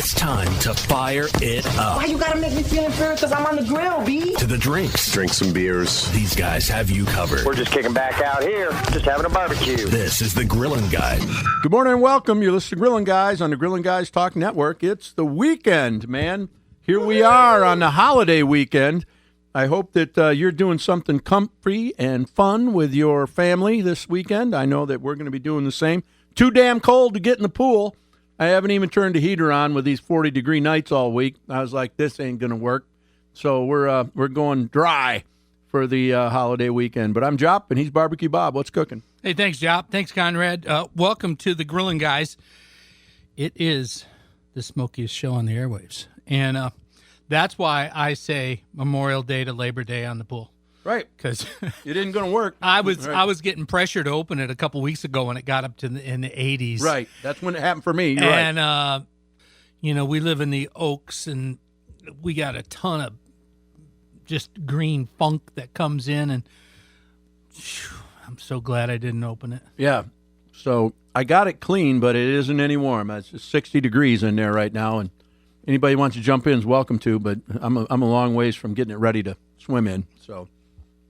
It's time to fire it up. Why you gotta make me feel inferior because I'm on the grill, B? To the drinks. Drink some beers. These guys have you covered. We're just kicking back out here, just having a barbecue. This is the Grilling Guy. Good morning and welcome. You're listening to Grilling Guys on the Grilling Guys Talk Network. It's the weekend, man. Here we are on the holiday weekend. I hope that you're doing something comfy and fun with your family this weekend. I know that we're going to be doing the same. Too damn cold to get in the pool. I haven't even turned the heater on with these 40-degree nights all week. I was like, this ain't going to work. So we're going dry for the holiday weekend. But I'm Jop, and he's Barbecue Bob. What's cooking? Hey, thanks, Jop. Thanks, Conrad. Welcome to the Grilling Guys. It is the smokiest show on the airwaves. And that's why I say Memorial Day to Labor Day on the pool. Right. Because it isn't going to work. I was getting pressure to open it a couple weeks ago when it got up to in the 80s. Right. That's when it happened for me. You're and, right. We live in the Oaks, and we got a ton of just green funk that comes in, and I'm so glad I didn't open it. Yeah. So I got it clean, but it isn't any warm. It's just 60 degrees in there right now, and anybody who wants to jump in is welcome to, but I'm a long ways from getting it ready to swim in. So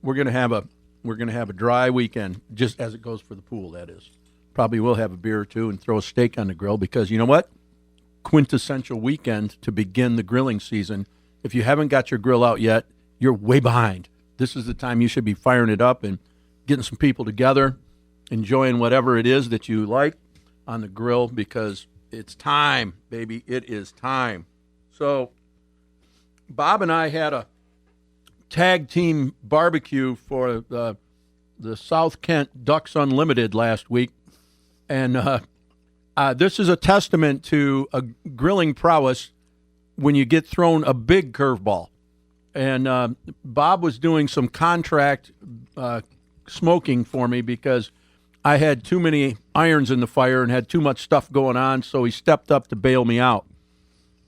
we're gonna have a dry weekend, just as it goes for the pool. That is, probably will have a beer or two and throw a steak on the grill because you know what, quintessential weekend to begin the grilling season. If you haven't got your grill out yet, you're way behind. This is the time you should be firing it up and getting some people together, enjoying whatever it is that you like on the grill because it's time, baby. It is time. So Bob and I had a tag team barbecue for the South Kent Ducks Unlimited last week. And this is a testament to a grilling prowess when you get thrown a big curveball. And Bob was doing some contract smoking for me because I had too many irons in the fire and had too much stuff going on, so he stepped up to bail me out.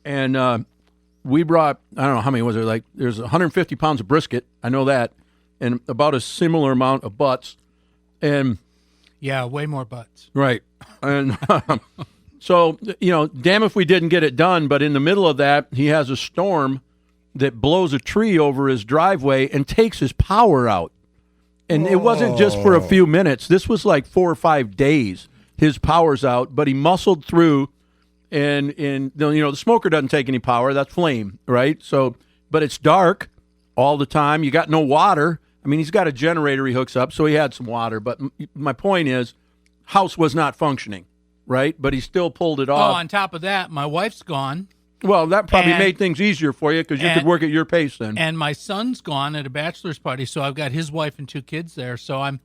And we brought, I don't know how many was there, like there's 150 pounds of brisket, I know that, and about a similar amount of butts. And yeah, way more butts. Right. And so, damn if we didn't get it done, but in the middle of that, he has a storm that blows a tree over his driveway and takes his power out. And it wasn't just for a few minutes. This was like 4 or 5 days. His power's out, but he muscled through. And the smoker doesn't take any power. That's flame, right? So, but it's dark all the time. You got no water. I mean, he's got a generator he hooks up, so he had some water. But my point is, house was not functioning, right? But he still pulled it off. Oh, on top of that, my wife's gone. Well, that probably made things easier for you because you could work at your pace then. And my son's gone at a bachelor's party, so I've got his wife and 2 kids there. So I'm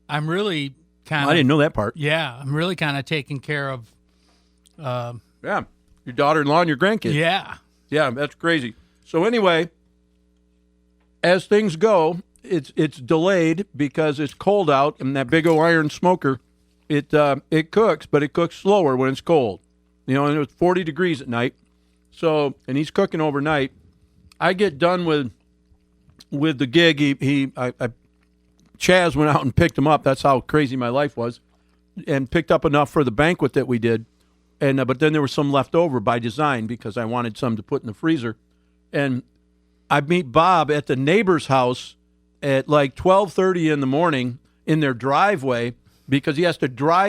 really kind of. I didn't know that part. Yeah, I'm really kind of taking care of. Yeah, your daughter-in-law and your grandkids. Yeah, that's crazy. So anyway, as things go, it's delayed because it's cold out, and that big old iron smoker, it cooks, but it cooks slower when it's cold. And it was 40 degrees at night. So, and he's cooking overnight. I get done with the gig. Chaz went out and picked him up. That's how crazy my life was, and picked up enough for the banquet that we did. And but then there was some left over by design because I wanted some to put in the freezer. And I meet Bob at the neighbor's house at like 12:30 in the morning in their driveway because he has to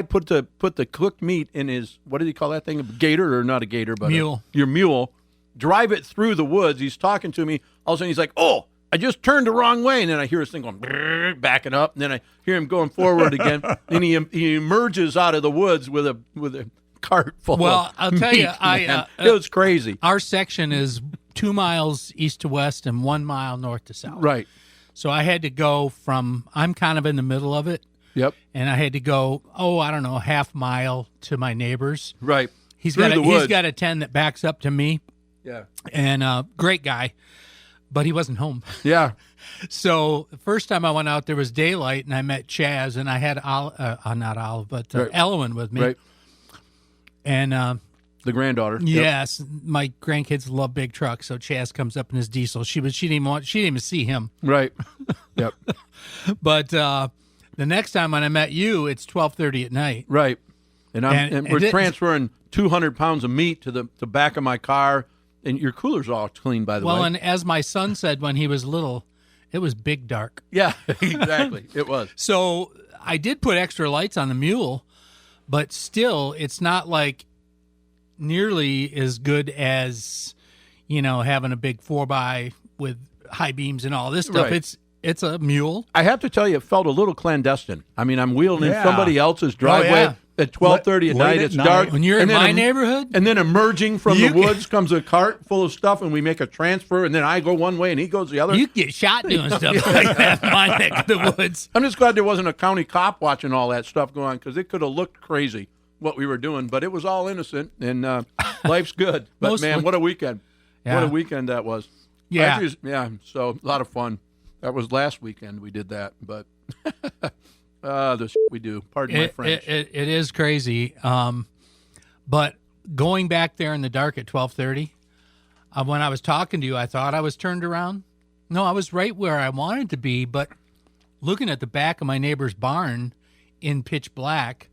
put the cooked meat in his, what did he call that thing? A gator, or not a gator, but mule. Your mule. Drive it through the woods. He's talking to me. All of a sudden he's like, "Oh, I just turned the wrong way." And then I hear his thing going, brrr, backing up. And then I hear him going forward again. And he emerges out of the woods with a cart full of I'll tell meat, you, it was crazy. Our section is 2 miles east to west and 1 mile north to south. Right. So I had to go I'm kind of in the middle of it. Yep. And I had to go, a half mile to my neighbor's. Right. He's got a 10 that backs up to me. Yeah. And great guy, but he wasn't home. Yeah. So the first time I went out, there was daylight, and I met Chaz, and I had Ellen with me. Right. And the granddaughter. Yes, my grandkids love big trucks, so Chaz comes up in his diesel. She didn't even see him. Right. Yep. But the next time when I met you, it's 12:30 at night. Right. And we're transferring 200 pounds of meat to the back of my car, and your cooler's all clean, by the way. Well, and as my son said when he was little, it was big dark. Yeah, exactly. It was. So I did put extra lights on the mule, but still, it's not like nearly as good as, having a big 4x with high beams and all this stuff. Right. It's a mule. I have to tell you, it felt a little clandestine. I mean, I'm wheeling in somebody else's driveway yeah. at 12:30 at night. It's dark. When you're in my neighborhood? And then emerging from the woods comes a cart full of stuff, and we make a transfer, and then I go one way and he goes the other. You get shot doing stuff like that in my neck of the woods. I'm just glad there wasn't a county cop watching all that stuff going on, because it could have looked crazy what we were doing, but it was all innocent, and life's good. But, Mostly. man, what a weekend. Yeah. What a weekend that was. Yeah. So a lot of fun. That was last weekend we did that, but the we do. Pardon my French. It is crazy. But going back there in the dark at 12:30, when I was talking to you, I thought I was turned around. No, I was right where I wanted to be, but looking at the back of my neighbor's barn in pitch black,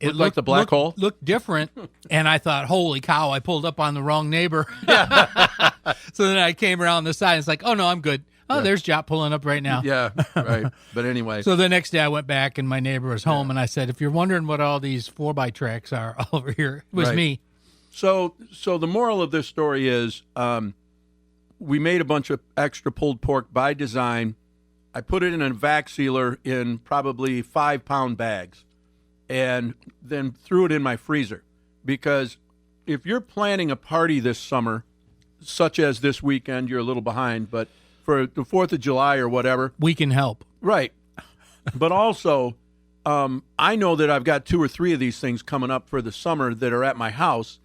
it Looked like the black hole? Looked different, and I thought, holy cow, I pulled up on the wrong neighbor. So then I came around the side, and it's like, oh, no, I'm good. Oh, there's Jop pulling up right now. Yeah, right. But anyway. So the next day I went back, and my neighbor was home, and I said, if you're wondering what all these 4x tracks are over here, it was Right. me. So the moral of this story is we made a bunch of extra pulled pork by design. I put it in a vac sealer in probably 5-pound bags, and then threw it in my freezer. Because if you're planning a party this summer, such as this weekend, you're a little behind, but for the 4th of July or whatever. We can help. Right. But also, I know that I've got 2 or 3 of these things coming up for the summer that are at my house.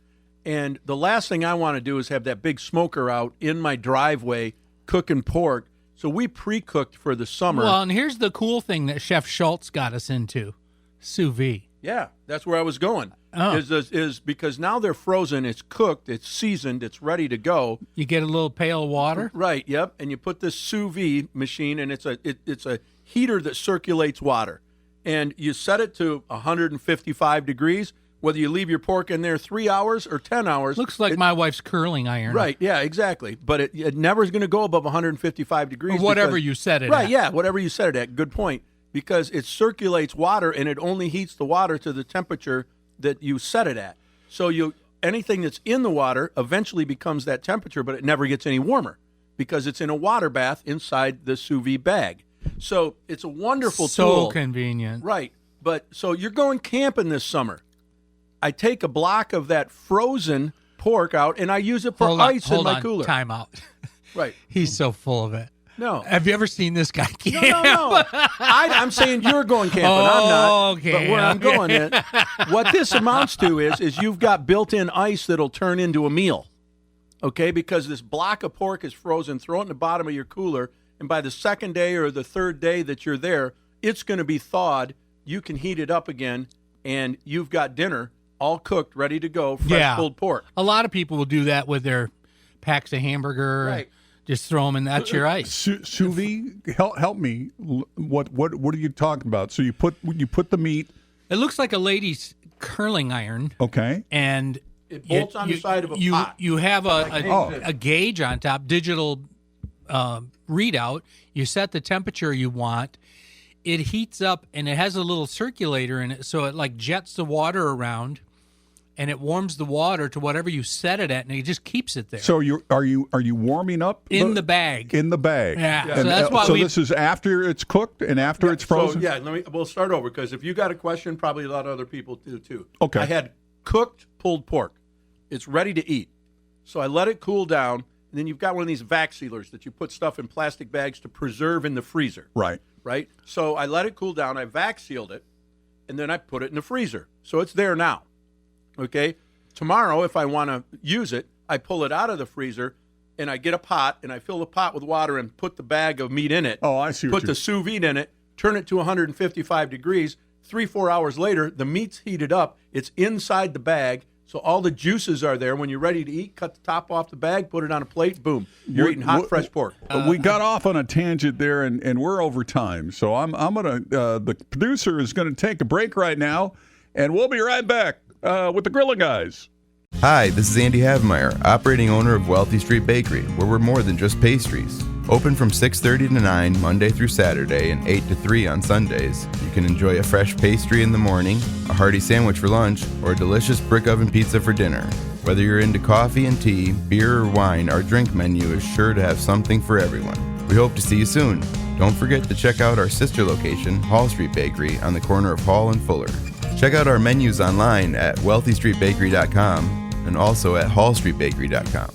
And the last thing I want to do is have that big smoker out in my driveway cooking pork. So we pre-cooked for the summer. Well, and here's the cool thing that Chef Schultz got us into, sous vide. Yeah, that's where I was going. Oh. Is because now they're frozen, it's cooked, it's seasoned, it's ready to go. You get a little pail of water. Right, yep. And you put this sous vide machine, and it's a heater that circulates water. And you set it to 155 degrees, whether you leave your pork in there 3 hours or 10 hours. Looks like my wife's curling iron. Right, yeah, exactly. But it never is going to go above 155 degrees. Or whatever because- you set it Right, at. yeah, whatever you set it at. Good point. Because it circulates water, and it only heats the water to the temperature that you set it at. So anything that's in the water eventually becomes that temperature, but it never gets any warmer because it's in a water bath inside the sous vide bag. So it's a wonderful tool. So convenient. Right. But so you're going camping this summer. I take a block of that frozen pork out, and I use it for ice in my cooler. Time out. Right. He's so full of it. No. Have you ever seen this guy camp? No. I'm saying you're going camping. I'm not. Okay. But where I'm going at, what this amounts to is you've got built-in ice that'll turn into a meal. Okay? Because this block of pork is frozen, throw it in the bottom of your cooler, and by the second day or the third day that you're there, it's going to be thawed. You can heat it up again, and you've got dinner all cooked, ready to go, fresh pulled pork. A lot of people will do that with their packs of hamburger. Right. Just throw them in. That's your ice. Sous vide, help me. What are you talking about? So you put the meat. It looks like a lady's curling iron. Okay. And It bolts on the side of a pot. You have a gauge on top, digital readout. You set the temperature you want. It heats up, and it has a little circulator in it, so it like jets the water around, and it warms the water to whatever you set it at, and it just keeps it there. So are you warming up in the bag? In the bag. Yeah. And, So that's why this is after it's cooked and after it's frozen. So we'll start over because if you got a question, probably a lot of other people do too. Okay. I had cooked pulled pork. It's ready to eat. So I let it cool down, and then you've got one of these vac sealers that you put stuff in plastic bags to preserve in the freezer. Right. Right? So I let it cool down, I vac sealed it, and then I put it in the freezer. So it's there now. Okay? Tomorrow, if I want to use it, I pull it out of the freezer, and I get a pot, and I fill the pot with water and put the bag of meat in it. Oh, I see. Put the sous vide in it, turn it to 155 degrees. 3-4 hours later, the meat's heated up. It's inside the bag, so all the juices are there. When you're ready to eat, cut the top off the bag, put it on a plate, boom. You're eating hot, fresh pork. We got off on a tangent there, and we're over time. So I'm gonna. The producer is gonna take a break right now, And we'll be right back with the Grilling Guys. Hi, this is Andy Havemeyer, operating owner of Wealthy Street Bakery, where we're more than just pastries. Open from 6:30 to 9 Monday through Saturday and 8 to 3 on Sundays. You can enjoy a fresh pastry in the morning, a hearty sandwich for lunch, or a delicious brick oven pizza for dinner. Whether you're into coffee and tea, beer or wine, our drink menu is sure to have something for everyone. We hope to see you soon. Don't forget to check out our sister location, Hall Street Bakery, on the corner of Hall and Fuller. Check out our menus online at wealthystreetbakery.com and also at hallstreetbakery.com.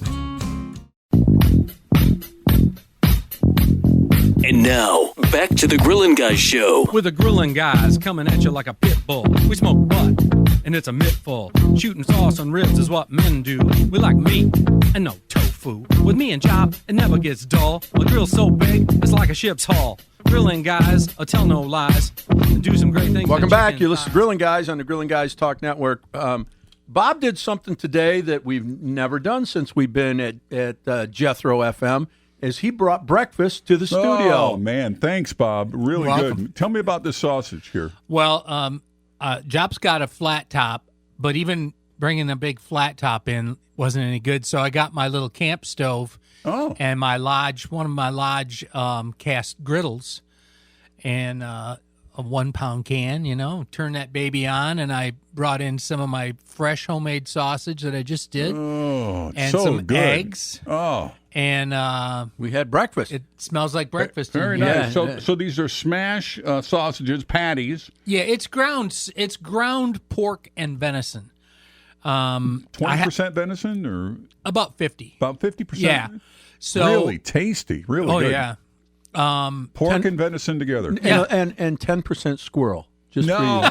And now, back to the Grillin' Guys show. With the Grillin' Guys coming at you like a pit bull. We smoke butt, and it's a mittful. Shooting sauce on ribs is what men do. We like meat and no tofu. With me and Chop, it never gets dull. My grill's so big, it's like a ship's hull. Grilling Guys, I'll tell no lies. And do some great things. Welcome back. You listen to Grilling Guys on the Grilling Guys Talk Network. Bob did something today that we've never done since we've been at Jethro FM, is he brought breakfast to the studio. Oh, man. Thanks, Bob. Really good. Tell me about this sausage here. Well, Jop's got a flat top, but even bringing a big flat top in wasn't any good. So I got my little camp stove and my Lodge, one of my Lodge cast griddles, and a 1 pound can, turn that baby on, and I brought in some of my fresh homemade sausage that I just did. Oh, and so some good. eggs. Oh. And we had breakfast. It smells like breakfast. Very nice. So these are smash sausages, patties. Yeah, it's ground pork and venison. 20% venison or about 50. About 50%. Yeah. So really tasty. Really good. Yeah. Pork and venison together. And 10% squirrel. Just for you.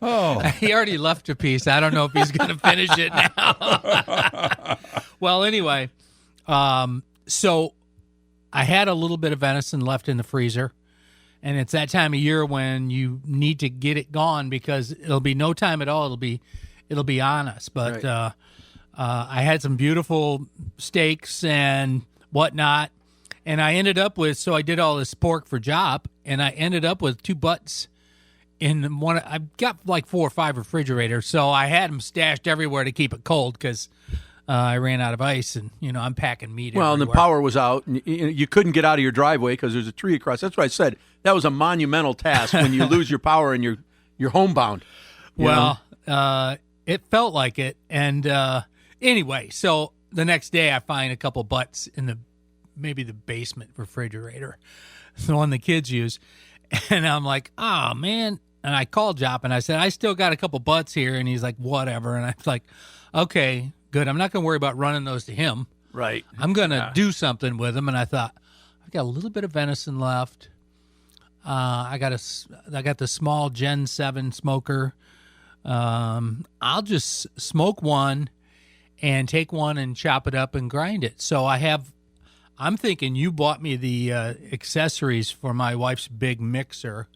Oh. He already left a piece. I don't know if he's going to finish it now. Well, anyway, so I had a little bit of venison left in the freezer, and it's that time of year when you need to get it gone because it'll be no time at all. It'll be on us. But right. I had some beautiful steaks and whatnot, and I ended up with, so I did all this pork for Jop, and I ended up with 2 butts in one. I've got like 4 or 5 refrigerators, so I had them stashed everywhere to keep it cold because I ran out of ice, and I'm packing meat. Well, everywhere. and the power was out, and you couldn't get out of your driveway because there's a tree across. That's what I said. That was a monumental task when you lose your power and you're homebound. Well, it felt like it, and anyway, so the next day I find a couple butts in maybe the basement refrigerator, the one the kids use, and I'm like, oh man. And I called Jop and I said, I still got a couple butts here. And he's like, whatever. And I was like, okay, good. I'm not going to worry about running those to him. Right. I'm going to do something with them. And I thought, I got a little bit of venison left. I got the small Gen 7 smoker. I'll just smoke one and take one and chop it up and grind it. So I'm thinking you bought me the accessories for my wife's big mixer.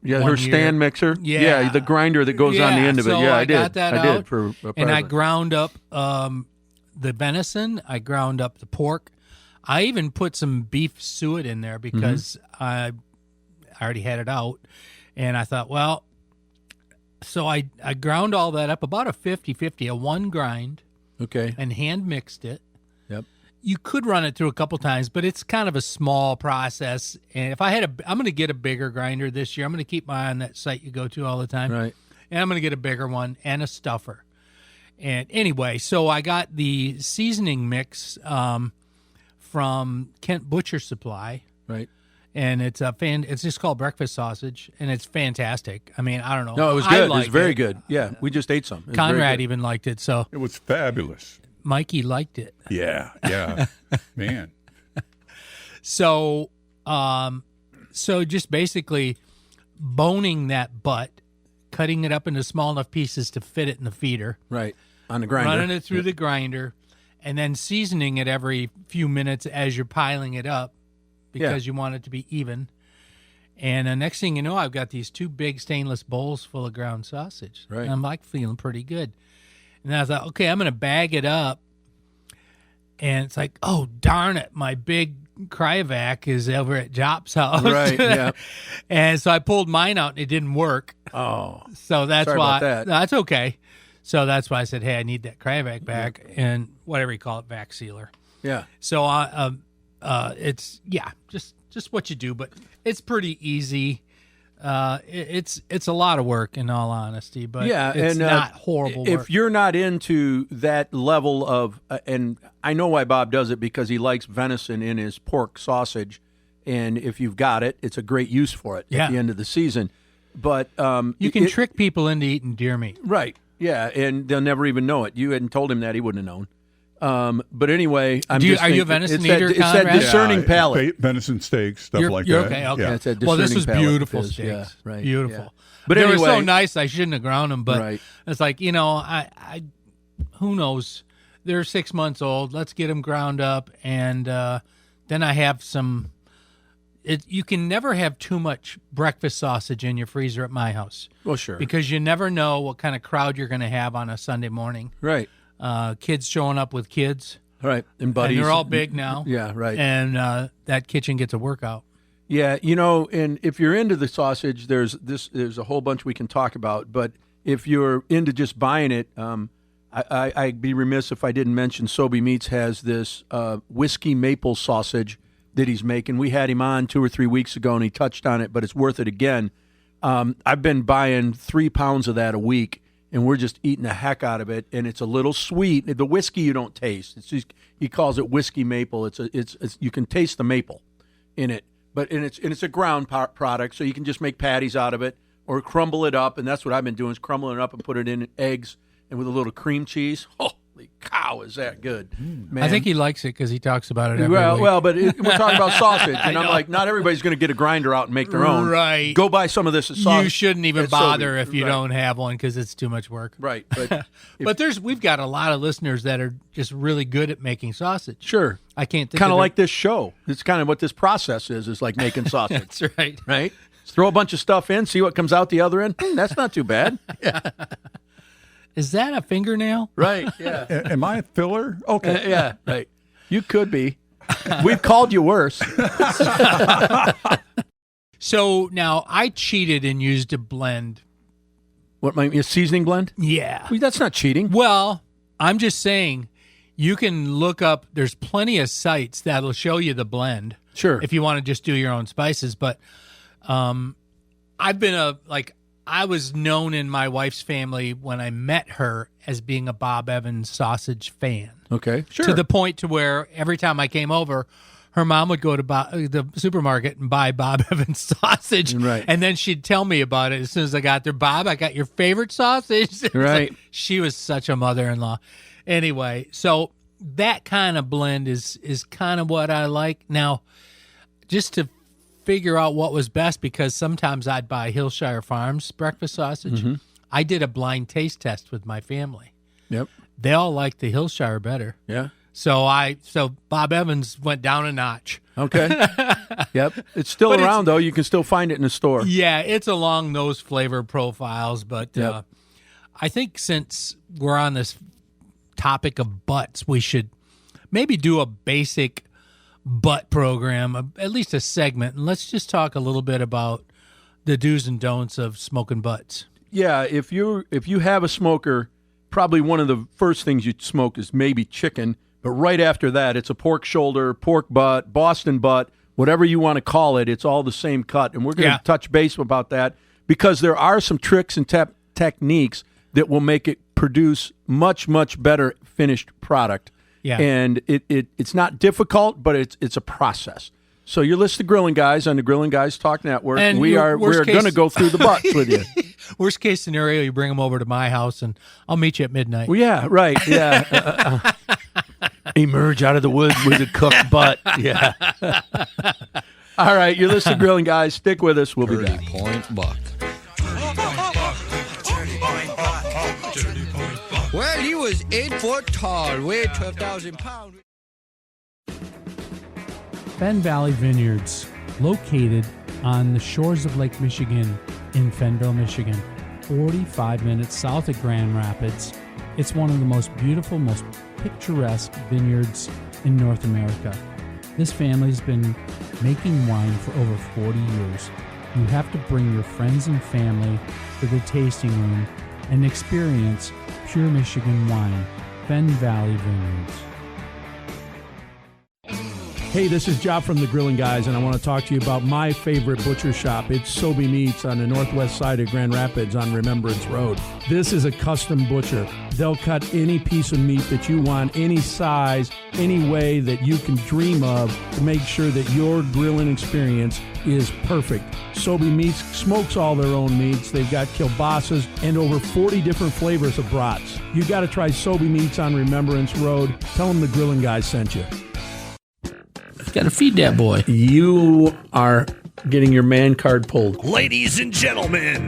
Yeah, her stand mixer. Yeah. The grinder that goes on the end of it. So Yeah, I did. Got that I out, did for a part and I of it. ground up the venison. I ground up the pork. I even put some beef suet in there because I already had it out, and I thought, well, so I ground all that up about a 50-50, a 1 grind. Okay. And hand mixed it. Yep. You could run it through a couple times, but it's kind of a small process. And if I'm going to get a bigger grinder this year. I'm going to keep my eye on that site you go to all the time. Right. And I'm going to get a bigger one and a stuffer. And anyway, so I got the seasoning mix from Kent Butcher Supply. Right. And it's it's just called breakfast sausage, and it's fantastic. I mean, I don't know. No, it was good. It was very good. Yeah, we just ate some. Conrad even liked it. So it was fabulous. Mikey liked it. Yeah, man. So, so just basically boning that butt, cutting it up into small enough pieces to fit it in the feeder. Right. On the grinder. Running it through the grinder, and then seasoning it every few minutes as you're piling it up because you want it to be even. And the next thing you know, I've got these 2 big stainless bowls full of ground sausage. Right. And I'm feeling pretty good. And I thought, okay, I'm going to bag it up. and it's like, oh, darn it, my big cryovac is over at Jop's house. Right, yeah. And so I pulled mine out, and it didn't work. Oh. So that's Sorry why. about that. No, that's okay. So that's why I said, hey, I need that cryovac back, and whatever you call it, vac sealer. Yeah. So it's just what you do, but it's pretty easy. It's a lot of work, in all honesty, but it's not horrible work. If you're not into that level of, and I know why Bob does it, because he likes venison in his pork sausage, and if you've got it, it's a great use for it at the end of the season. But you can trick people into eating deer meat, right? Yeah, and they'll never even know it. You hadn't told him that, he wouldn't have known. But anyway, are you a venison eater, It's that Conrad? discerning palate. Venison steaks, stuff like you're that. okay. Okay. Yeah. It's that Well, this discerning was palate beautiful of his. steaks. Yeah, right. Beautiful. Yeah. But they anyway, were so nice. I shouldn't have ground them, but Right. it's like, I who knows? They're 6 months old. Let's get them ground up, and then I have some. You can never have too much breakfast sausage in your freezer at my house. Well, sure. Because you never know what kind of crowd you're going to have on a Sunday morning. Right. Kids showing up with kids. Right. And buddies. And they're all big now. Yeah, right. And that kitchen gets a workout. Yeah, and if you're into the sausage, there's a whole bunch we can talk about. But if you're into just buying it, I'd be remiss if I didn't mention Sobe Meats has this whiskey maple sausage that he's making. We had him on 2 or 3 weeks ago, and he touched on it, but it's worth it again. I've been buying 3 pounds of that a week, and we're just eating the heck out of it. And it's a little sweet. The whiskey you don't taste. It's just, he calls it whiskey maple. It's you can taste the maple in it, but it's a ground product, so you can just make patties out of it or crumble it up. And that's what I've been doing, is crumbling it up and put it in eggs and with a little cream cheese. Holy cow, is that good? Man. I think he likes it because he talks about it every week. Well, but we're talking about sausage, and I'm like, not everybody's going to get a grinder out and make their own. Right. Go buy some of this sausage. You shouldn't even It's bother Sobe. if you Right. don't have one because it's too much work. Right. But But we've got a lot of listeners that are just really good at making sausage. sure. I can't think Kind of of like this show. It's kind of what this process is like making sausage. That's right. Right? Just throw a bunch of stuff in, see what comes out the other end. That's not too bad. Is that a fingernail? Right. Yeah. Am I a filler? Okay. Yeah. Right. You could be. We've called you worse. So now I cheated and used a blend. What, a seasoning blend? Yeah. Well, that's not cheating. Well, I'm just saying you can look up, there's plenty of sites that'll show you the blend. Sure. If you want to just do your own spices. But I've been I was known in my wife's family when I met her as being a Bob Evans sausage fan. Okay. Sure. To the point to where every time I came over, her mom would go to the supermarket and buy Bob Evans sausage. Right. And then she'd tell me about it as soon as I got there. Bob, I got your favorite sausage. It's Right. like, she was such a mother-in-law. Anyway, so that kind of blend is kind of what I like. Now, just to figure out what was best, because sometimes I'd buy Hillshire Farms breakfast sausage. Mm-hmm. I did a blind taste test with my family. Yep. They all liked the Hillshire better. Yeah. So Bob Evans went down a notch. Okay. Yep. It's still But around, though. You can still find it in the store. Yeah, it's along those flavor profiles, but Yep. I think since we're on this topic of butts, we should maybe do a basic butt program, at least a segment, and let's just talk a little bit about the do's and don'ts of smoking butts. Yeah. If you have a smoker, probably one of the first things you smoke is maybe chicken, but right after that, it's a pork shoulder, pork butt, Boston butt, whatever you want to call it. It's all the same cut, and we're going to touch base about that because there are some tricks and techniques that will make it produce much, much better finished product. Yeah. And it's not difficult, but it's a process. So you're listening to Grilling Guys on the Grilling Guys Talk Network. And we're going to go through the butts with you. Worst case scenario, you bring them over to my house, and I'll meet you at midnight. Well, yeah, right. Yeah. Emerge out of the woods with a cooked butt. Yeah. All right, you're listening to Grilling Guys. Stick with us. We'll be back. Point Buck. Well, he was 8 foot tall, weighed 12,000 pounds. Fenn Valley Vineyards, located on the shores of Lake Michigan in Fennville, Michigan, 45 minutes south of Grand Rapids. It's one of the most beautiful, most picturesque vineyards in North America. This family's been making wine for over 40 years. You have to bring your friends and family to the tasting room and experience pure Michigan wine. Fenn Valley Vineyards. Hey, this is Job from the Grilling Guys, and I want to talk to you about my favorite butcher shop. It's Sobe Meats on the northwest side of Grand Rapids on Remembrance Road. This is a custom butcher. They'll cut any piece of meat that you want, any size, any way that you can dream of to make sure that your grilling experience is perfect. Sobe Meats smokes all their own meats. They've got kielbasa's and over 40 different flavors of brats. You got to try Sobe Meats on Remembrance Road. Tell them the Grilling Guys sent you. Got to feed that boy. You are getting your man card pulled. Ladies and gentlemen,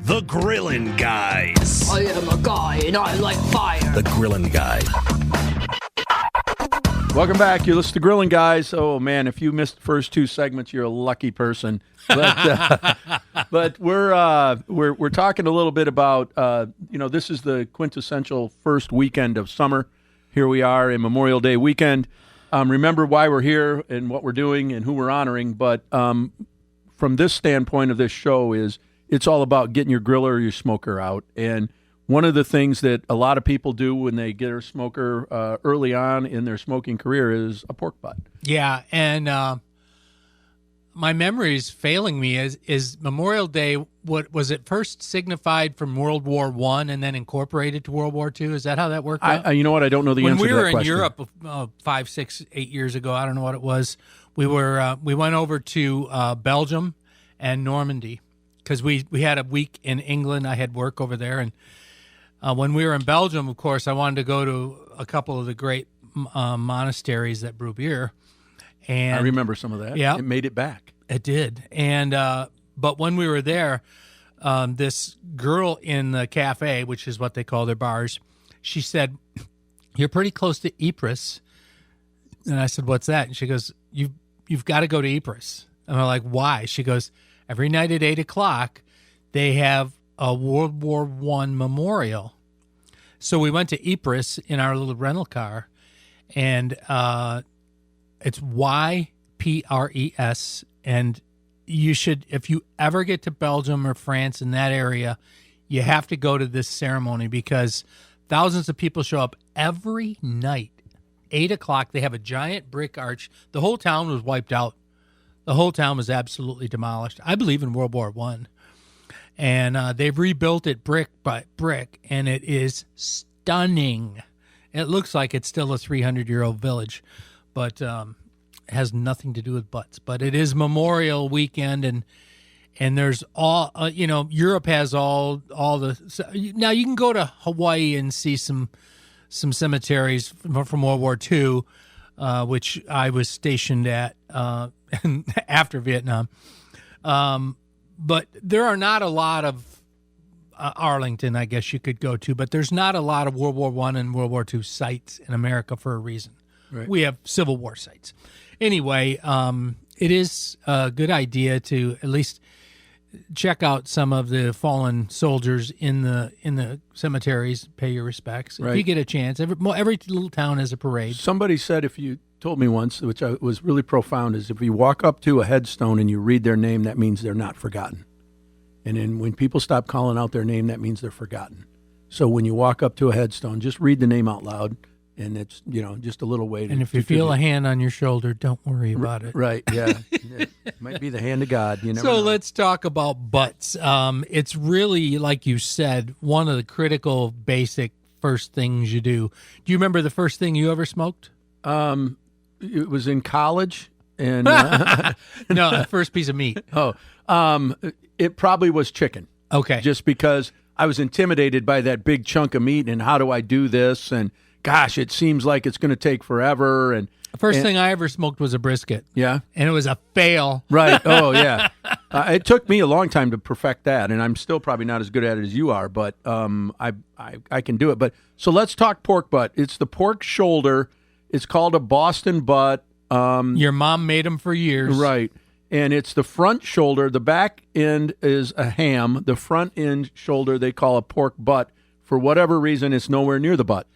the Grillin' Guys. I am a guy and I like fire. The Grillin' Guys. Welcome back. You listen to Grilling Guys. Oh man, if you missed the first two segments, you're a lucky person. But we're talking a little bit about this is the quintessential first weekend of summer. Here we are in Memorial Day weekend. Remember why we're here and what we're doing and who we're honoring. But from this standpoint of this show is it's all about getting your griller or your smoker out. And one of the things that a lot of people do when they get a smoker early on in their smoking career is a pork butt. Yeah, and my memory is failing me. Is Memorial Day, what was it first signified from World War I and then incorporated to World War II? Is that how that worked out? You know what? I don't know the answer to that question. When we were in Europe 5, 6, 8 years ago, I don't know what it was, we went over to Belgium and Normandy because we had a week in England. I had work over there. And when we were in Belgium, of course, I wanted to go to a couple of the great monasteries that brew beer. And I remember some of that. Yeah. It made it back. It did. And but when we were there, this girl in the cafe, which is what they call their bars, she said, "You're pretty close to Ypres." And I said, "What's that?" And she goes, You've got to go to Ypres." And I'm like, "Why?" She goes, "Every night at 8 o'clock, they have a World War I memorial." So we went to Ypres in our little rental car, and it's YPRES, and you should, if you ever get to Belgium or France in that area, you have to go to this ceremony because thousands of people show up every night. 8 o'clock, they have a giant brick arch. The whole town was wiped out. The whole town was absolutely demolished. I believe in World War I. And they've rebuilt it brick by brick, and it is stunning. It looks like it's still a 300-year-old village, but has nothing to do with butts. But it is Memorial Weekend, and there's all Europe has all the. Now you can go to Hawaii and see some cemeteries from World War II, which I was stationed at after Vietnam. But there are not a lot of Arlington, I guess you could go to, but there's not a lot of World War I and World War II sites in America for a reason. Right. We have Civil War sites. Anyway, it is a good idea to at least check out some of the fallen soldiers in the cemeteries, pay your respects. Right. If you get a chance, every little town has a parade. Somebody said, if you told me once, which was really profound, is if you walk up to a headstone and you read their name, that means they're not forgotten. And then when people stop calling out their name, that means they're forgotten. So when you walk up to a headstone, just read the name out loud, and it's just a little way to. And if you feel a hand on your shoulder, don't worry about it. Right? Yeah, it might be the hand of God. You never know. Let's talk about butts. It's really, like you said, one of the critical, basic first things you do. Do you remember the first thing you ever smoked? It was in college, and no, the first piece of meat. It probably was chicken. Okay, just because I was intimidated by that big chunk of meat, and how do I do this? And gosh, it seems like it's going to take forever. And the first thing I ever smoked was a brisket. Yeah, and it was a fail. Right? Oh yeah. It took me a long time to perfect that, and I'm still probably not as good at it as you are, but I can do it. But so let's talk pork butt. It's the pork shoulder. It's called a Boston butt. Your mom made them for years. Right. And it's the front shoulder. The back end is a ham. The front end shoulder they call a pork butt. For whatever reason, it's nowhere near the butt.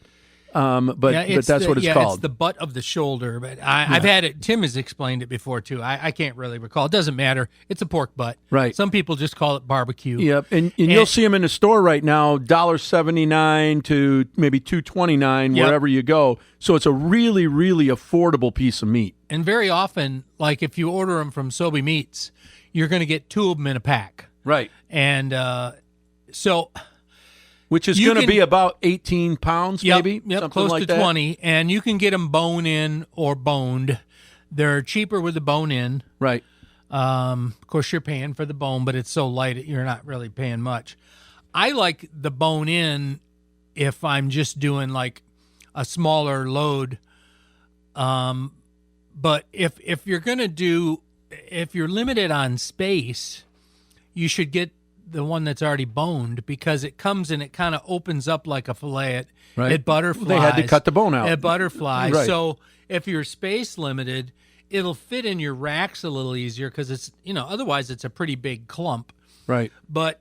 but that's what it's called. It's the butt of the shoulder. But I've had it. Tim has explained it before too. I can't really recall. It doesn't matter. It's a pork butt. Right. Some people just call it barbecue. Yep, and you'll see them in the store right now, $1.79 to maybe $2.29 wherever you go. So it's a really, really affordable piece of meat. And very often, like if you order them from Sobe Meats, you're going to get 2 of them in a pack. Right. And so... Which is going to be about 18 pounds, maybe? Yep, something close like to that. 20. And you can get them bone-in or boned. They're cheaper with the bone-in. Right. Of course, you're paying for the bone, but it's so light you're not really paying much. I like the bone-in if I'm just doing like a smaller load. But if you're going to do, if you're limited on space, you should get the one that's already boned because it comes and it kind of opens up like a fillet. It butterflies. They had to cut the bone out. It butterflies. Right. So if you're space limited, it'll fit in your racks a little easier because it's, otherwise it's a pretty big clump. Right. But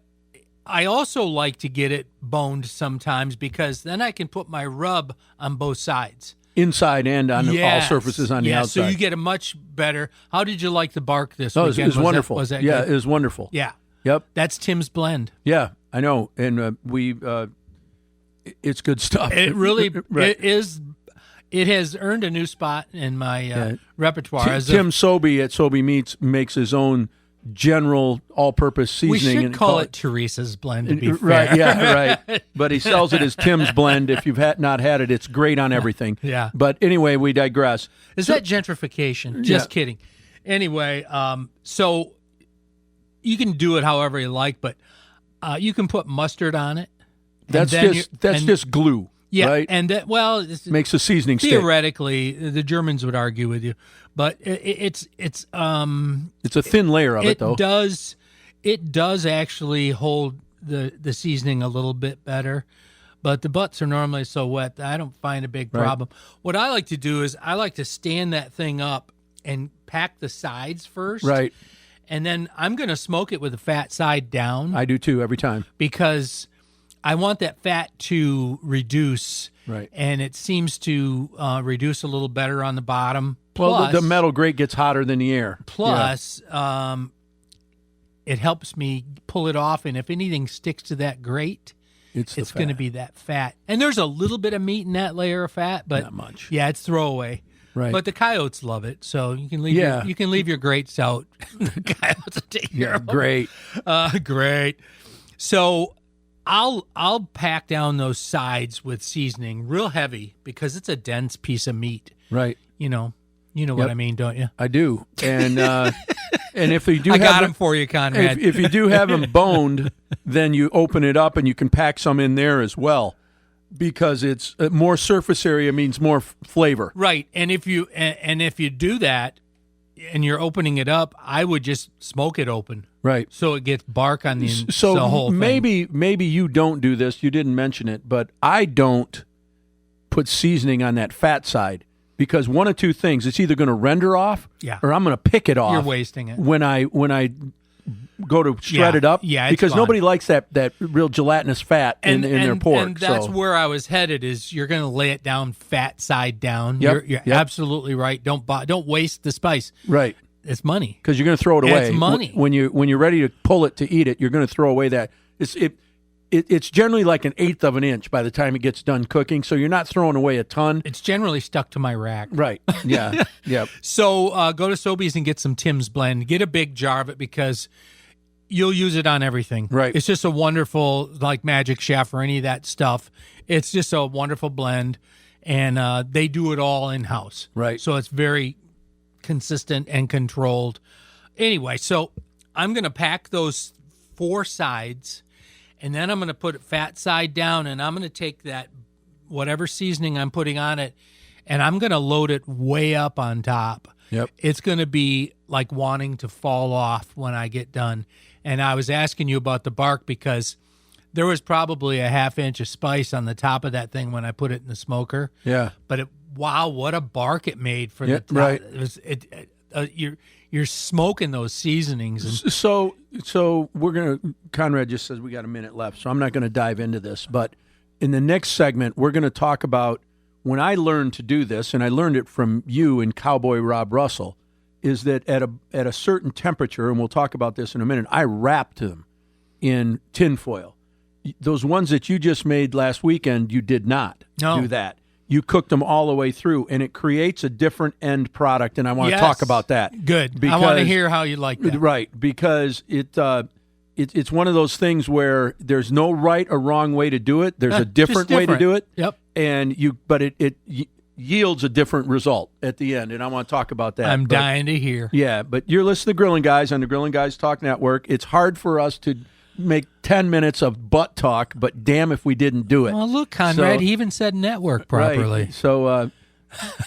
I also like to get it boned sometimes because then I can put my rub on both sides. Inside and on all surfaces on the outside. So you get a much better. How did you like the bark this weekend? It was wonderful. Was that yeah, good? It was wonderful. Yeah. Yep. That's Tim's blend. Yeah, I know. And it's good stuff. It really it is. It has earned a new spot in my repertoire. Tim Sobe at Sobe Meats makes his own general all-purpose seasoning. We should call it Teresa's blend, to be fair. Right, yeah, right. But he sells it as Tim's blend. If you've not had it, it's great on everything. Yeah. But anyway, we digress. Is that gentrification? Just kidding. Anyway, so you can do it however you like, but you can put mustard on it. That's just glue. Yeah, right? and that makes the seasoning stick. Theoretically, the Germans would argue with you, but it's a thin layer of it though. It does actually hold the seasoning a little bit better, but the butts are normally so wet that I don't find a big problem. Right. What I like to do is I like to stand that thing up and pack the sides first. Right. And then I'm going to smoke it with the fat side down. I do too every time. Because I want that fat to reduce, right? And it seems to reduce a little better on the bottom. Plus, the metal grate gets hotter than the air. Plus, it helps me pull it off, and if anything sticks to that grate, it's going to be that fat. And there's a little bit of meat in that layer of fat, but not much. Yeah, it's throwaway. Right. But the coyotes love it, so you can leave you can leave your grates out. The coyotes will take care of them. Great. Great. So I'll pack down those sides with seasoning real heavy because it's a dense piece of meat. Right. You know what I mean, don't you? I do. And and if you do, I got them for you, Conrad. If you do have them boned, then you open it up and you can pack some in there as well, because it's more surface area means more flavor. Right. And if you do that and you're opening it up, I would just smoke it open. Right. So it gets bark on the whole thing. Maybe you don't do this. You didn't mention it, but I don't put seasoning on that fat side because one of two things: it's either going to render off, or I'm going to pick it off. You're wasting it when I go to shred it up. Yeah, because fun. Nobody likes that real gelatinous fat in their pork. And that's where I was headed. Is you're going to lay it down fat side down. Yep. You're absolutely right. Don't waste the spice. Right. It's money because you're going to throw it away. It's money when you're ready to pull it to eat it. You're going to throw away that. It's generally like 1/8 of an inch by the time it gets done cooking. So you're not throwing away a ton. It's generally stuck to my rack. Right. Yeah. Yeah. So go to Sobeys and get some Tim's blend. Get a big jar of it because you'll use it on everything. Right. It's just a wonderful, like Magic Chef or any of that stuff. It's just a wonderful blend, and they do it all in-house. Right. So it's very consistent and controlled. Anyway, so I'm going to pack those 4 sides, and then I'm going to put it fat side down, and I'm going to take that whatever seasoning I'm putting on it, and I'm going to load it way up on top. Yep. It's going to be like wanting to fall off when I get done. And I was asking you about the bark because there was probably a 1/2 inch of spice on the top of that thing when I put it in the smoker. Yeah. But wow, what a bark it made for the top. Right. It was, you're smoking those seasonings. And so we're going to, Conrad just says we got a minute left, so I'm not going to dive into this. But in the next segment, we're going to talk about when I learned to do this, and I learned it from you and Cowboy Rob Russell, is that at a certain temperature, and we'll talk about this in a minute, I wrapped them in tinfoil. Those ones that you just made last weekend, you did not do that. You cooked them all the way through, and it creates a different end product, and I want to talk about that. Good. I want to hear how you like that. Right, because it's one of those things where there's no right or wrong way to do it. There's a different way to do it. Yep. But it yields a different result at the end, and I want to talk about that. I'm dying to hear. Yeah, but you're listening to Grilling Guys on the Grilling Guys Talk Network. It's hard for us to make 10 minutes of butt talk, but damn if we didn't do it. Well, look, Conrad, he even said network properly. Right. So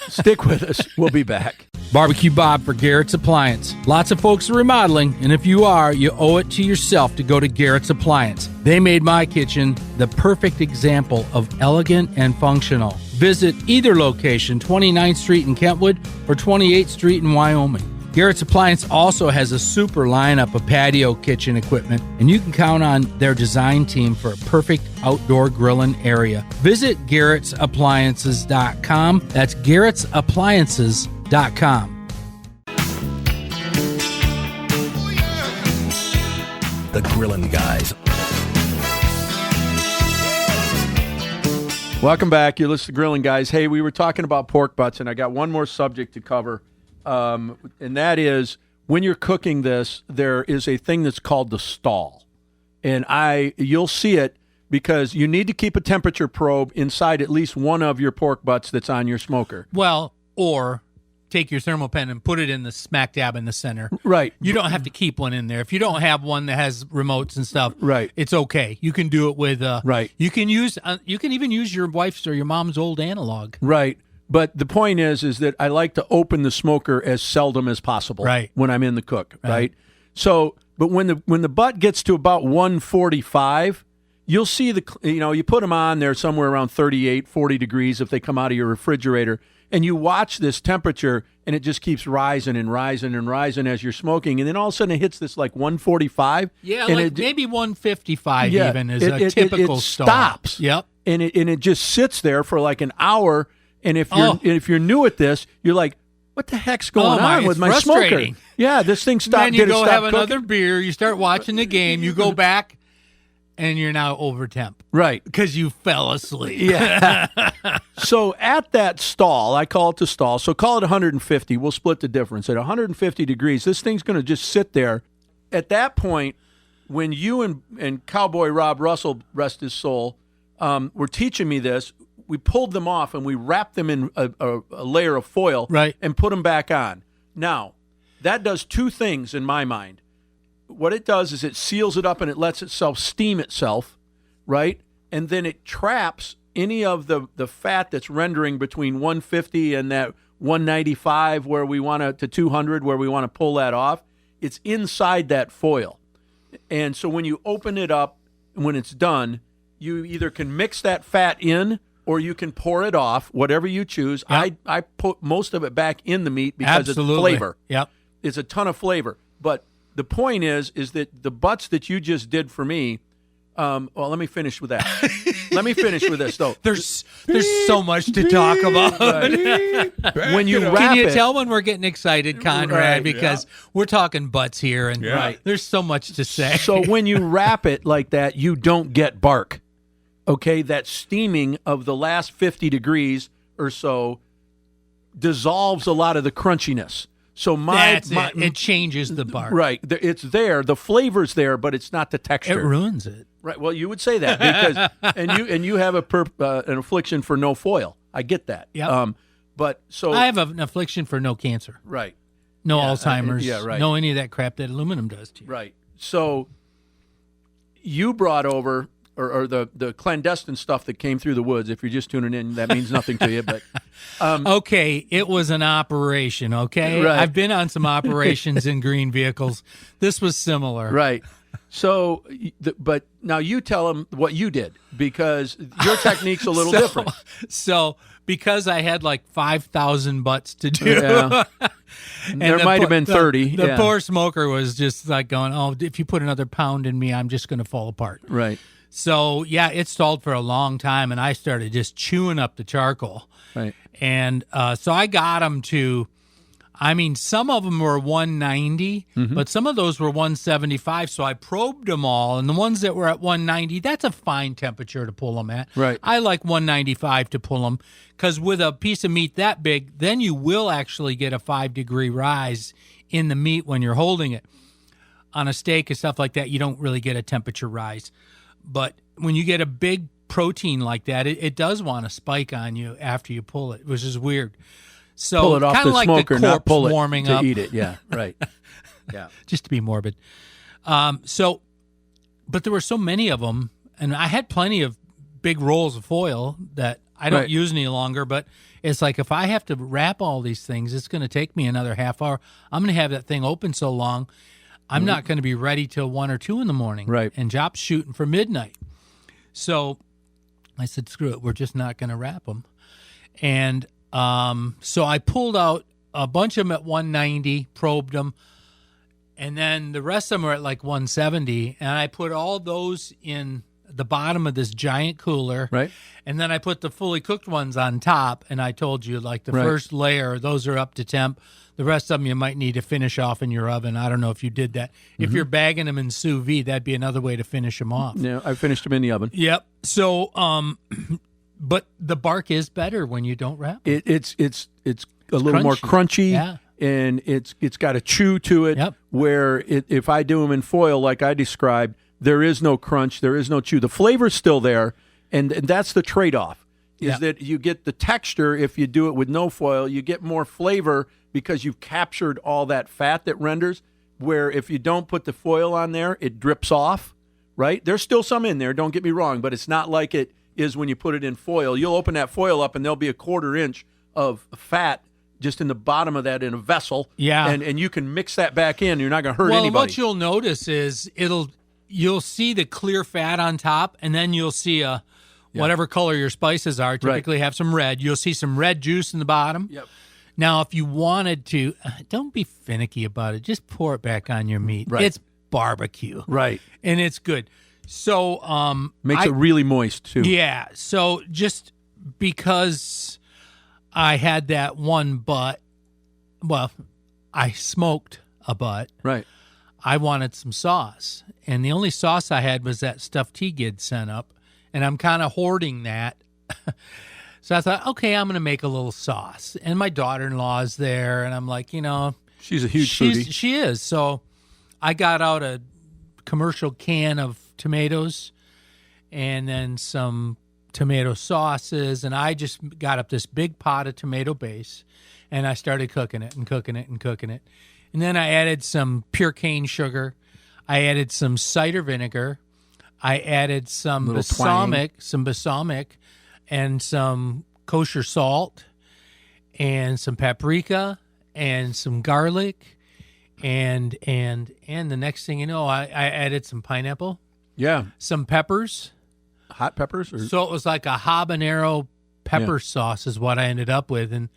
stick with us. We'll be back. Barbecue Bob for Garrett's Appliance. Lots of folks are remodeling, and if you are, you owe it to yourself to go to Garrett's Appliance. They made my kitchen the perfect example of elegant and functional. Visit either location, 29th Street in Kentwood or 28th Street in Wyoming. Garrett's Appliance also has a super lineup of patio kitchen equipment, and you can count on their design team for a perfect outdoor grilling area. Visit Garrett'sAppliances.com. That's Garrett'sAppliances.com. The Grillin' Guys. Welcome back. You're listening to Grilling Guys. Hey, we were talking about pork butts, and I got one more subject to cover. And that is, when you're cooking this, there is a thing that's called the stall. And you'll see it because you need to keep a temperature probe inside at least one of your pork butts that's on your smoker. Well, or take your thermal pen and put it in the smack dab in the center. Right. You don't have to keep one in there. If you don't have one that has remotes and stuff, right, it's okay. You can do it with right. You can even use your wife's or your mom's old analog. Right. But the point is that I like to open the smoker as seldom as possible when I'm in the cook, right? So, but when the butt gets to about 145, you'll see you put them on there somewhere around 38, 40 degrees if they come out of your refrigerator, and you watch this temperature, and it just keeps rising and rising and rising as you're smoking, and then all of a sudden it hits this like 145. Yeah, and maybe 155 even is a typical it stall. Stops. Yep. And it just sits there for like an hour. And if you're new at this, you're like, what the heck's going on with my smoker? Yeah, this thing stopped. Then you go have another beer. You start watching the game. You go back, and you're now over temp. Right. Because you fell asleep. Yeah. So at that stall, I call it the stall. So call it 150. We'll split the difference. At 150 degrees, this thing's going to just sit there. At that point, when you and Cowboy Rob Russell, rest his soul, were teaching me this, we pulled them off and we wrapped them in a layer of foil and put them back on. Now, that does two things in my mind. What it does is it seals it up and it lets itself steam itself, right? And then it traps any of the fat that's rendering between 150 and that 195 where we want to 200 where we want to pull that off. It's inside that foil. And so when you open it up, when it's done, you either can mix that fat in or you can pour it off, whatever you choose. Yep. I put most of it back in the meat because it's flavor. Yep. It's a ton of flavor. But the point is that the butts that you just did for me, well, let me finish with that. Let me finish with this, though. There's so much to talk about. When you wrap Can you it, tell when we're getting excited, Conrad? Because we're talking butts here, and there's so much to say. So when you wrap it like that, you don't get bark. Okay, that steaming of the last 50 degrees or so dissolves a lot of the crunchiness. So it changes the bark. Right, it's there. The flavor's there, but it's not the texture. It ruins it. Right. Well, you would say that because and you have an affliction for no foil. I get that. Yeah. But so I have an affliction for no cancer. Right. No Alzheimer's. Right. No any of that crap that aluminum does to you. Right. So you brought over. Or the clandestine stuff that came through the woods. If you're just tuning in, that means nothing to you. But okay, it was an operation. Okay, right. I've been on some operations in green vehicles. This was similar. Right. So, but now you tell them what you did because your technique's a little different. So, because I had like 5,000 butts to do. Yeah. And there might have been 30. The poor smoker was just like going, "Oh, if you put another pound in me, I'm just going to fall apart." Right. So, yeah, it stalled for a long time, and I started just chewing up the charcoal. Right. And so I got them to, I mean, some of them were 190, but some of those were 175. So I probed them all, and the ones that were at 190, that's a fine temperature to pull them at. Right. I like 195 to pull them, because with a piece of meat that big, then you will actually get a 5-degree rise in the meat when you're holding it. On a steak and stuff like that, you don't really get a temperature rise. But when you get a big protein like that, it does want to spike on you after you pull it, which is weird. So Pull it off the like smoker, the not corpse pull it warming to up. eat it. Yeah, right. Yeah. Just to be morbid. But there were so many of them, and I had plenty of big rolls of foil that I don't use any longer, but it's like if I have to wrap all these things, it's going to take me another half hour. I'm going to have that thing open so long, I'm not going to be ready till 1 or 2 in the morning. Right. And Jop's shooting for midnight. So I said, screw it, we're just not going to wrap them. And so I pulled out a bunch of them at 190, probed them, and then the rest of them are at like 170, and I put all those in the bottom of this giant cooler. Right. And then I put the fully cooked ones on top, and I told you, like, the first layer, those are up to temp. The rest of them you might need to finish off in your oven. I don't know if you did that. If you're bagging them in sous vide, that'd be another way to finish them off. Yeah, I finished them in the oven. Yep. So, but the bark is better when you don't wrap it. It's a little more crunchy. Yeah. And it's got a chew to it. Yep. Where if I do them in foil like I described, there is no crunch, there is no chew. The flavor's still there, and that's the trade-off. Is that you get the texture if you do it with no foil. You get more flavor because you've captured all that fat that renders, where if you don't put the foil on there, it drips off, right? There's still some in there, don't get me wrong, but it's not like it is when you put it in foil. You'll open that foil up, and there'll be a 1/4 inch of fat just in the bottom of that in a vessel. Yeah. And you can mix that back in. You're not going to hurt anybody. Well, what you'll notice is you'll see the clear fat on top, and then you'll see whatever color your spices are. Typically have some red. You'll see some red juice in the bottom. Yep. Now, if you wanted to, don't be finicky about it. Just pour it back on your meat. Right. It's barbecue. Right. And it's good. So makes it really moist, too. Yeah. So just because I had that one butt, well, I smoked a butt. Right. I wanted some sauce. And the only sauce I had was that stuff T-Gid sent up. And I'm kind of hoarding that. So I thought, okay, I'm going to make a little sauce. And my daughter-in-law is there. And I'm like, she's a huge foodie. She is. So I got out a commercial can of tomatoes and then some tomato sauces. And I just got up this big pot of tomato base. And I started cooking it and cooking it and cooking it. And then I added some pure cane sugar. I added some cider vinegar. I added some balsamic, and some kosher salt, and some paprika, and some garlic, and the next thing you know, I added some pineapple. Yeah. Some peppers. Hot peppers? So it was like a habanero pepper sauce is what I ended up with, and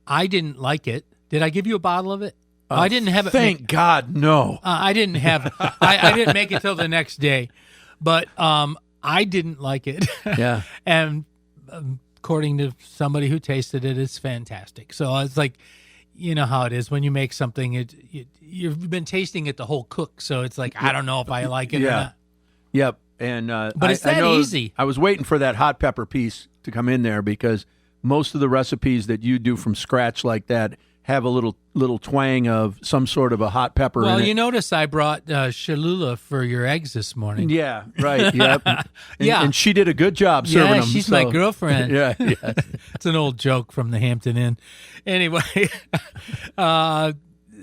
I didn't like it. Did I give you a bottle of it? I didn't have it. Thank God, no. I didn't have. I didn't make it till the next day, but I didn't like it. Yeah. And according to somebody who tasted it, it's fantastic. So it's like, you know how it is when you make something. You've been tasting it the whole cook, so it's like I don't know if I like it or not. Yep. And but it's that easy. I was waiting for that hot pepper piece to come in there because most of the recipes that you do from scratch like that have a little twang of some sort of a hot pepper in it. Well, you notice I brought Cholula for your eggs this morning. Yeah, right. Yep. Yeah. And she did a good job serving them. Yeah, she's my girlfriend. Yeah. It's an old joke from the Hampton Inn. Anyway,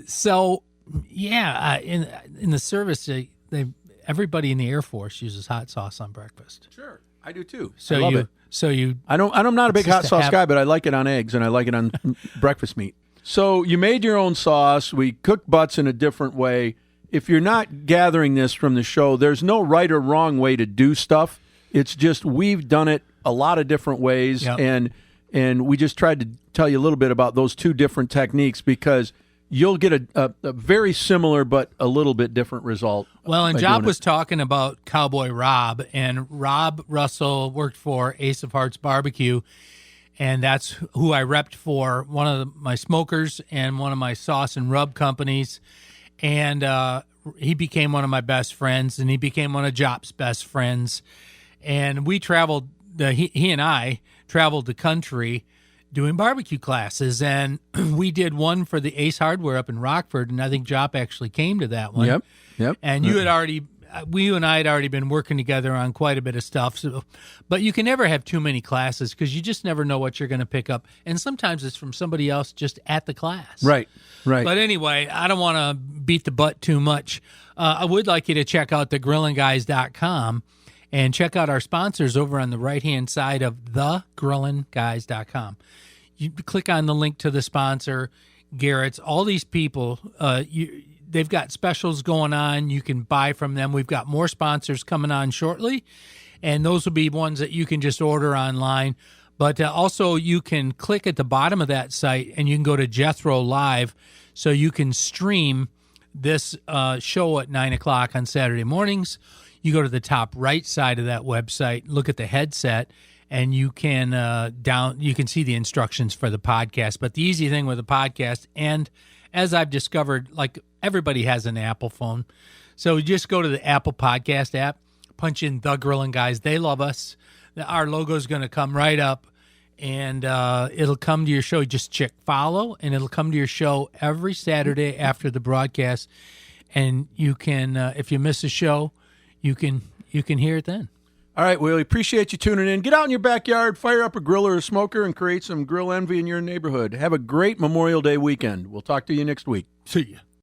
so yeah, in the service, everybody in the Air Force uses hot sauce on breakfast. Sure, I do too. So I love it. I'm not a big hot sauce guy, but I like it on eggs and I like it on breakfast meat. So you made your own sauce. We cook butts in a different way. If you're not gathering this from the show, there's no right or wrong way to do stuff. It's just we've done it a lot of different ways, and we just tried to tell you a little bit about those two different techniques because you'll get a very similar but a little bit different result. Well, and by Job doing was it. talking about Cowboy Rob, and Rob Russell worked for Ace of Hearts Barbecue, and that's who I repped for one of my smokers and one of my sauce and rub companies. And he became one of my best friends, and he became one of Job's best friends. And we traveled, he and I traveled the country doing barbecue classes, and we did one for the Ace Hardware up in Rockford, and I think Job actually came to that one. Yep. And you and I had already been working together on quite a bit of stuff. So, but you can never have too many classes because you just never know what you're going to pick up, and sometimes it's from somebody else just at the class. Right. But anyway, I don't want to beat the butt too much. I would like you to check out thegrillinguys.com and check out our sponsors over on the right-hand side of thegrillinguys.com. You click on the link to the sponsor, Garrett's. All these people, they've got specials going on. You can buy from them. We've got more sponsors coming on shortly, and those will be ones that you can just order online. But also you can click at the bottom of that site, and you can go to Jethro Live, so you can stream this show at 9 o'clock on Saturday mornings. You go to the top right side of that website, look at the headset, and you can you can see the instructions for the podcast. But the easy thing with the podcast, and as I've discovered, like everybody has an Apple phone, so you just go to the Apple Podcast app, punch in The Grilling Guys. They love us. Our logo is going to come right up, and it'll come to your show. You just check follow, and it'll come to your show every Saturday after the broadcast. And you can, if you miss a show, you can hear it then. All right, well, we appreciate you tuning in. Get out in your backyard, fire up a grill or a smoker, and create some grill envy in your neighborhood. Have a great Memorial Day weekend. We'll talk to you next week. See ya.